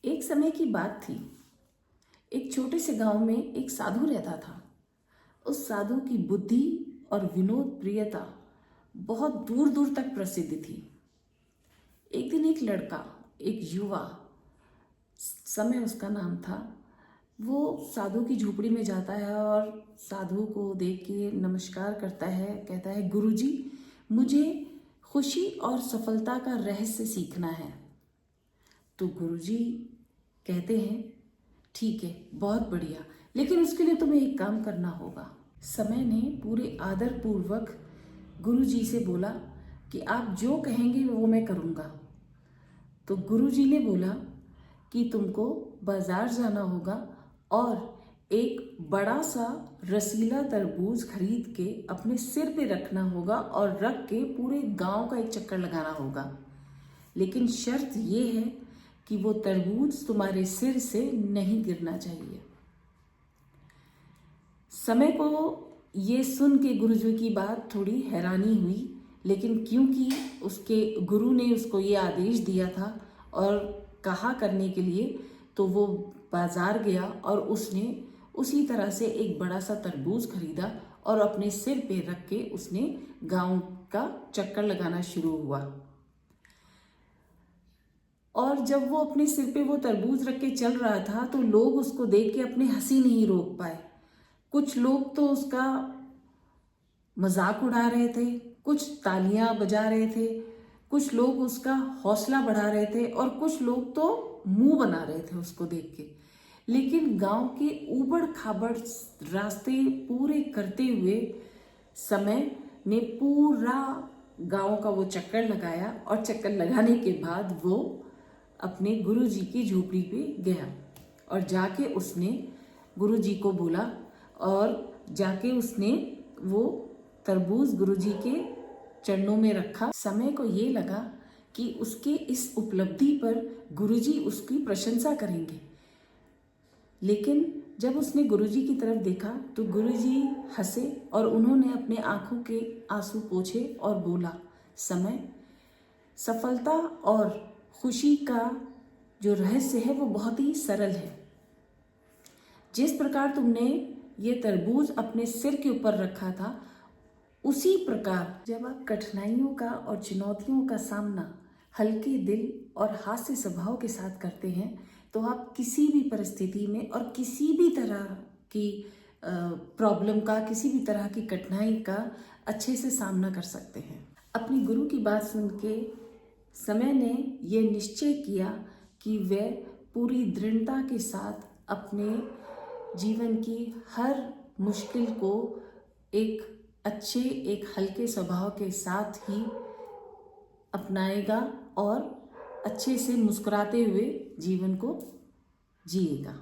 एक समय की बात थी। एक छोटे से गांव में एक साधु रहता था। उस साधु की बुद्धि और विनोद प्रियता बहुत दूर दूर तक प्रसिद्ध थी। एक दिन एक लड़का, एक युवा, समय उसका नाम था, वो साधु की झोपड़ी में जाता है और साधु को देख के नमस्कार करता है। कहता है, गुरुजी, मुझे खुशी और सफलता का रहस्य सीखना है। तो गुरुजी कहते हैं, ठीक है, बहुत बढ़िया, लेकिन उसके लिए तुम्हें एक काम करना होगा। समय ने पूरे आदर पूर्वक गुरुजी से बोला कि आप जो कहेंगे वो मैं करूँगा। तो गुरुजी ने बोला कि तुमको बाजार जाना होगा और एक बड़ा सा रसीला तरबूज खरीद के अपने सिर पे रखना होगा और रख के पूरे गांव का एक चक्कर लगाना होगा। लेकिन शर्त ये है कि वो तरबूज तुम्हारे सिर से नहीं गिरना चाहिए। समय को ये सुन के गुरुजी की बात थोड़ी हैरानी हुई, लेकिन क्योंकि उसके गुरु ने उसको ये आदेश दिया था और कहा करने के लिए, तो वो बाजार गया और उसने उसी तरह से एक बड़ा सा तरबूज खरीदा और अपने सिर पे रख के उसने गांव का चक्कर लगाना शुरू हुआ। और जब वो अपने सिर पे वो तरबूज रख के चल रहा था तो लोग उसको देख के अपनी हंसी नहीं रोक पाए। कुछ लोग तो उसका मजाक उड़ा रहे थे, कुछ तालियां बजा रहे थे, कुछ लोग उसका हौसला बढ़ा रहे थे और कुछ लोग तो मुंह बना रहे थे उसको देख के। लेकिन गांव के ऊबड़ खाबड़ रास्ते पूरे करते हुए समय ने पूरा गांव का वो चक्कर लगाया और चक्कर लगाने के बाद वो अपने गुरुजी की झोपड़ी पे गया और जाके उसने गुरुजी को बोला और जाके उसने वो तरबूज गुरुजी के चरणों में रखा। समय को ये लगा कि उसके इस उपलब्धि पर गुरुजी उसकी प्रशंसा करेंगे, लेकिन जब उसने गुरुजी की तरफ देखा तो गुरुजी हंसे और उन्होंने अपने आंखों के आंसू पोंछे और बोला, समय, सफलता और खुशी का जो रहस्य है वो बहुत ही सरल है। जिस प्रकार तुमने ये तरबूज अपने सिर के ऊपर रखा था, उसी प्रकार जब आप कठिनाइयों का और चुनौतियों का सामना हल्के दिल और हास्य स्वभाव के साथ करते हैं तो आप किसी भी परिस्थिति में और किसी भी तरह की प्रॉब्लम का, किसी भी तरह की कठिनाई का अच्छे से सामना कर सकते हैं। अपनी गुरु की बात सुन के समय ने यह निश्चय किया कि वह पूरी दृढ़ता के साथ अपने जीवन की हर मुश्किल को एक अच्छे, एक हल्के स्वभाव के साथ ही अपनाएगा और अच्छे से मुस्कुराते हुए जीवन को जिएगा।